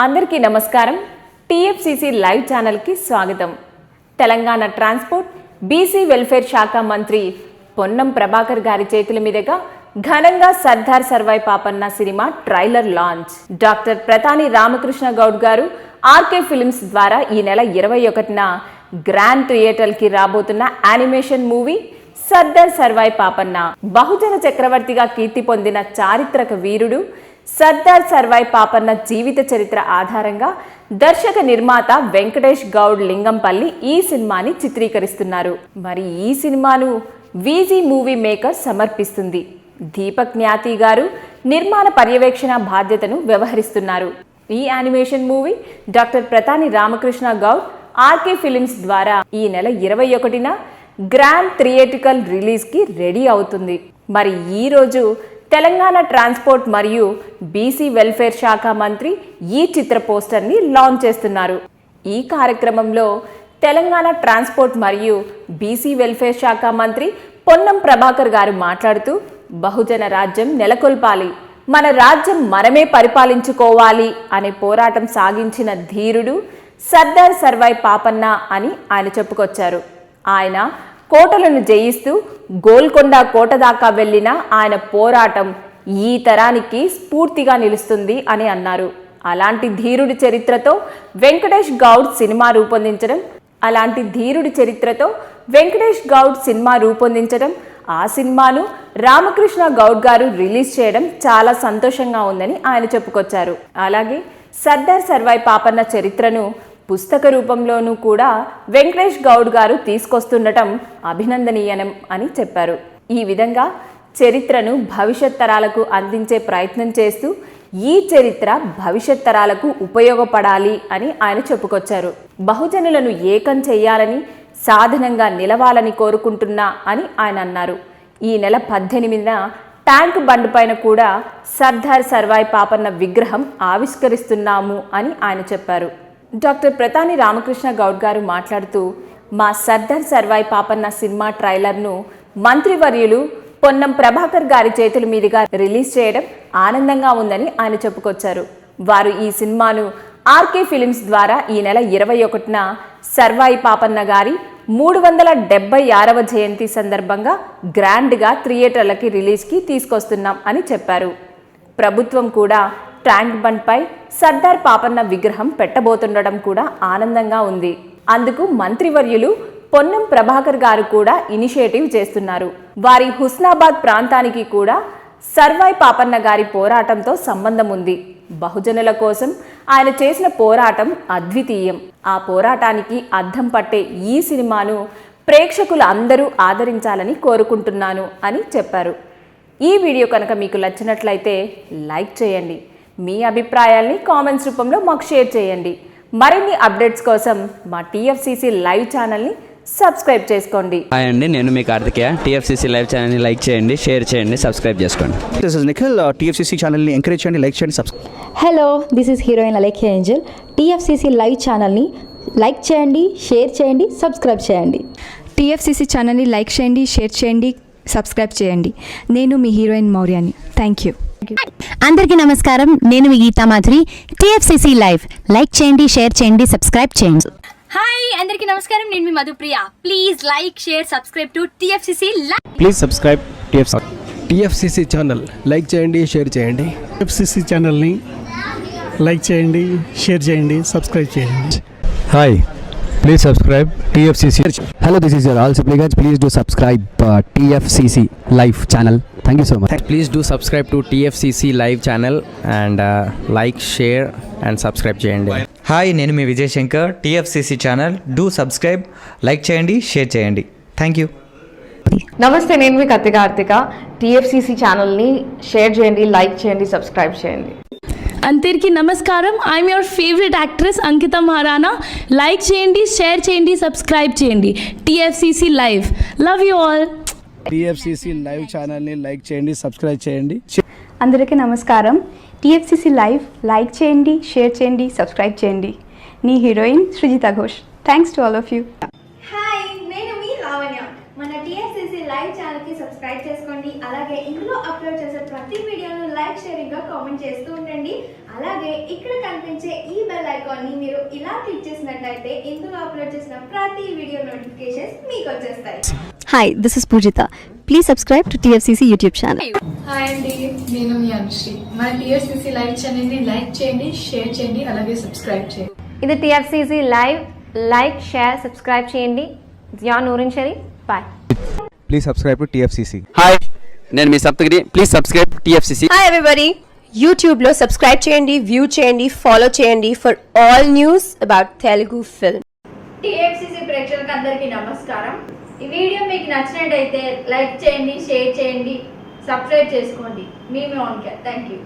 అందరికీ నమస్కారం. TFCC live ఛానల్కి స్వాగతం. తెలంగాణ ట్రాన్స్పోర్ట్ బీసీ వెల్ఫేర్ శాఖ మంత్రి పొన్నం ప్రభాకర్ గారి చేతుల మీదుగా ఘనంగా Sardar Sarvai Papanna cinema trailer launch. Doctor Pratani Ramakrishna Goud గారు ఆర్కే ఫిల్మ్స్ ద్వారా ఈ నెల 21న గ్రాండ్ థియేటర్కి రాబోతున్న యానిమేషన్ మూవీ సర్దార్ సర్వాయి పాపన్న. బహుజన చక్రవర్తిగా కీర్తి పొందిన చారిత్రక వీరుడు సర్దార్ సర్వాయి పాపన్న జీవిత చరిత్ర ఆధారంగా దర్శక నిర్మాత వెంకటేష్ గౌడ్ లింగంపల్లి ఈ సినిమాని చిత్రీకరిస్తున్నారు. మరి ఈ సినిమాను వీజీ మూవీ మేకర్ సమర్పిస్తుంది. దీపక్ జ్ఞాతి గారు నిర్మాణ పర్యవేక్షణ బాధ్యతను వ్యవహరిస్తున్నారు. ఈ animation movie doctor Pratani Ramakrishna Goud RK films ద్వారా ఈ నెల 21న గ్రాండ్ థియేట్రికల్ రిలీజ్కి రెడీ అవుతుంది. మరి ఈరోజు తెలంగాణ ట్రాన్స్పోర్ట్ మరియు బీసీ వెల్ఫేర్ శాఖ మంత్రి ఈ చిత్ర పోస్టర్ని లాంచ్ చేస్తున్నారు. ఈ కార్యక్రమంలో తెలంగాణ ట్రాన్స్పోర్ట్ మరియు బీసీ వెల్ఫేర్ శాఖ మంత్రి పొన్నం ప్రభాకర్ గారు మాట్లాడుతూ, బహుజన రాజ్యం నెలకొల్పాలి, మన రాజ్యం మనమే పరిపాలించుకోవాలి అనే పోరాటం సాగించిన ధీరుడు సర్దార్ సర్వాయి పాపన్న అని ఆయన చెప్పుకొచ్చారు. ఆయన కోటలను జయిస్తూ గోల్కొండ కోట దాకా వెళ్ళిన ఆయన పోరాటం ఈ తరానికి స్ఫూర్తిగా నిలుస్తుంది అని అన్నారు. అలాంటి ధీరుడి చరిత్రతో వెంకటేష్ గౌడ్ సినిమా రూపొందించడం, ఆ సినిమాను రామకృష్ణ గౌడ్ గారు రిలీజ్ చేయడం చాలా సంతోషంగా ఉందని ఆయన చెప్పుకొచ్చారు. అలాగే సర్దార్ సర్వాయి పాపన్న చరిత్రను పుస్తక రూపంలోనూ కూడా వెంకటేష్ గౌడ్ గారు తీసుకొస్తుండటం అభినందనీయం అని చెప్పారు. ఈ విధంగా చరిత్రను భవిష్యత్ తరాలకు అందించే ప్రయత్నం చేస్తూ ఈ చరిత్ర భవిష్యత్ తరాలకు ఉపయోగపడాలి అని ఆయన చెప్పుకొచ్చారు. బహుజనులను ఏకం చేయాలని, సాధనంగా నిలవాలని కోరుకుంటున్నా అని ఆయన అన్నారు. ఈ నెల 18న ట్యాంక్ బండ్ పైన కూడా సర్దార్ సర్వాయి పాపన్న విగ్రహం ఆవిష్కరిస్తున్నాము అని ఆయన చెప్పారు. డాక్టర్ ప్రతాని రామకృష్ణ గౌడ్ గారు మాట్లాడుతూ, మా సర్దార్ సర్వాయి పాపన్న సినిమా ట్రైలర్ను మంత్రివర్యులు పొన్నం ప్రభాకర్ గారి చేతుల మీదుగా రిలీజ్ చేయడం ఆనందంగా ఉందని ఆయన చెప్పుకొచ్చారు. వారు ఈ సినిమాను ఆర్కే ఫిల్మ్స్ ద్వారా ఈ నెల 21న సర్వాయి పాపన్న గారి 376వ జయంతి సందర్భంగా గ్రాండ్గా థియేటర్లకి రిలీజ్కి తీసుకొస్తున్నాం అని చెప్పారు. ప్రభుత్వం కూడా ట్యాంక్ బండ్ పై సర్దార్ పాపన్న విగ్రహం పెట్టబోతుండడం కూడా ఆనందంగా ఉంది. అందుకు మంత్రివర్యులు పొన్నం ప్రభాకర్ గారు కూడా ఇనిషియేటివ్ చేస్తున్నారు. వారి హుస్నాబాద్ ప్రాంతానికి కూడా సర్వాయి పాపన్న గారి పోరాటంతో సంబంధం ఉంది. బహుజనుల కోసం ఆయన చేసిన పోరాటం అద్వితీయం. ఆ పోరాటానికి అద్దం పట్టే ఈ సినిమాను ప్రేక్షకులు అందరూ ఆదరించాలని కోరుకుంటున్నాను అని చెప్పారు. ఈ వీడియో కనుక మీకు నచ్చినట్లయితే లైక్ చేయండి. మీ అభిప్రాయాల్ని కామెంట్స్ రూపంలో మాకు షేర్ చేయండి. మరిన్ని అప్డేట్స్ కోసం మా టీఎఫ్సీసీ లైవ్ ఛానల్ని సబ్స్క్రైబ్ చేసుకోండి. హాయ్ అండి, నేను మీ కార్తికేయ. టీఎఫ్సీసీ లైవ్ ఛానల్ని లైక్ చేయండి, షేర్ చేయండి, సబ్స్క్రైబ్ చేసుకోండి. This is Nikhil. టీఎఫ్సీసీ ఛానల్ని ఎంకరేజ్ చేయండి, లైక్ చేయండి, subscribe. Hello, this is heroine Alekhya Angel. TFCC live ఛానల్ని లైక్ చేయండి, షేర్ చేయండి, సబ్స్క్రైబ్ చేయండి. టీఎఫ్సీసీ ఛానల్ని లైక్ చేయండి, షేర్ చేయండి, సబ్స్క్రైబ్ చేయండి. నేను మీ హీరోయిన్ మౌర్యాని. Thank you. అందరికీ నమస్కారం, నేను మీ Geetha Madhuri. TFCC live like చేయండి, షేర్ చేయండి, సబ్స్క్రైబ్ చేయండి. హాయ్ అందరికీ నమస్కారం, నేను మీ Madhupriya. Please like, share, subscribe to TFCC live. Please subscribe TFCC channel like చేయండి, షేర్ చేయండి. టీఎఫ్సీసీ ఛానల్ని లైక్ చేయండి, షేర్ చేయండి, సబ్స్క్రైబ్ చేయండి. Hi, please subscribe TFCC. Hello, this is your all supplicants. Please do subscribe TFCC live channel. Thank you so much. Please do subscribe to TFCC live channel and like, share and subscribe చేయండి. Hi, నేను మీ Vijay Shankar. TFCC channel do subscribe, like చేయండి, share చేయండి. Thank you. నమస్తే, నేను మీ Karthika. TFCC ఛానల్ని share చేయండి, లైక్ చేయండి, సబ్స్క్రైబ్ చేయండి. అందరికీ నమస్కారం. I'm your favourite actress Ankita Maharana. Like చేయండి, షేర్ చేయండి, సబ్స్క్రైబ్ చేయండి. TFCC live. Love you all. TFCC live ఛానల్ని లైక్ చేయండి, సబ్స్క్రైబ్ చేయండి. అందరికీ నమస్కారం. టీఎఫ్సీసీ లైవ్ లైక్ చేయండి, షేర్ చేయండి, సబ్స్క్రైబ్ చేయండి. నీ heroine Srujitha Ghosh. Thanks to all of you. Hi, నేను మీ లావణ్య. మన టీఎఫ్సీసీ లైవ్ ఛానల్కి సబ్స్క్రైబ్ చేసుకోండి. అలాగే ఇందులో అప్లోడ్ చేసే ప్రతి వీడియోను లైక్, షేరింగ్గా కామెంట్ చేస్తూ ఉండండి. అలాగే ఇక్కడ కనిపించే ఈ బెల్ ఐకాన్ని మీరు ఇలా క్లిక్ చేసినట్లయితే ఇందులో అప్లోడ్ చేసిన ప్రతి వీడియో నోటిఫికేషన్స్ మీకు వచ్చేస్తాయి. Hi, this is Poojitha. Please subscribe to TFCC YouTube channel. Hi అండి, నేను మీ అనుశ్రీ. మన టీఎఫ్సీసీ లైవ్ ఛానల్ని లైక్ చేయండి, షేర్ చేయండి, అలాగే సబ్స్క్రైబ్ చేయండి. ఇది TFCC live. Like, share, subscribe చేయండి. Zia Noorin Sharif. Bye. Please subscribe to TFCC. Hi, నేను మీ Saptagiri. Please subscribe TFCC. Hi everybody, యూట్యూబ్లో సబ్స్క్రైబ్ చేయండి, వ్యూ చేయండి, ఫాలో చేయండి for all news about Telugu film. TFCC ప్రేక్షకులకు అందరికీ నమస్కారం. ఈ వీడియో మీకు నచ్చినట్టయితే లైక్ చేయండి, షేర్ చేయండి, సబ్స్క్రైబ్ చేసుకోండి. మీ మౌనిక. Thank you.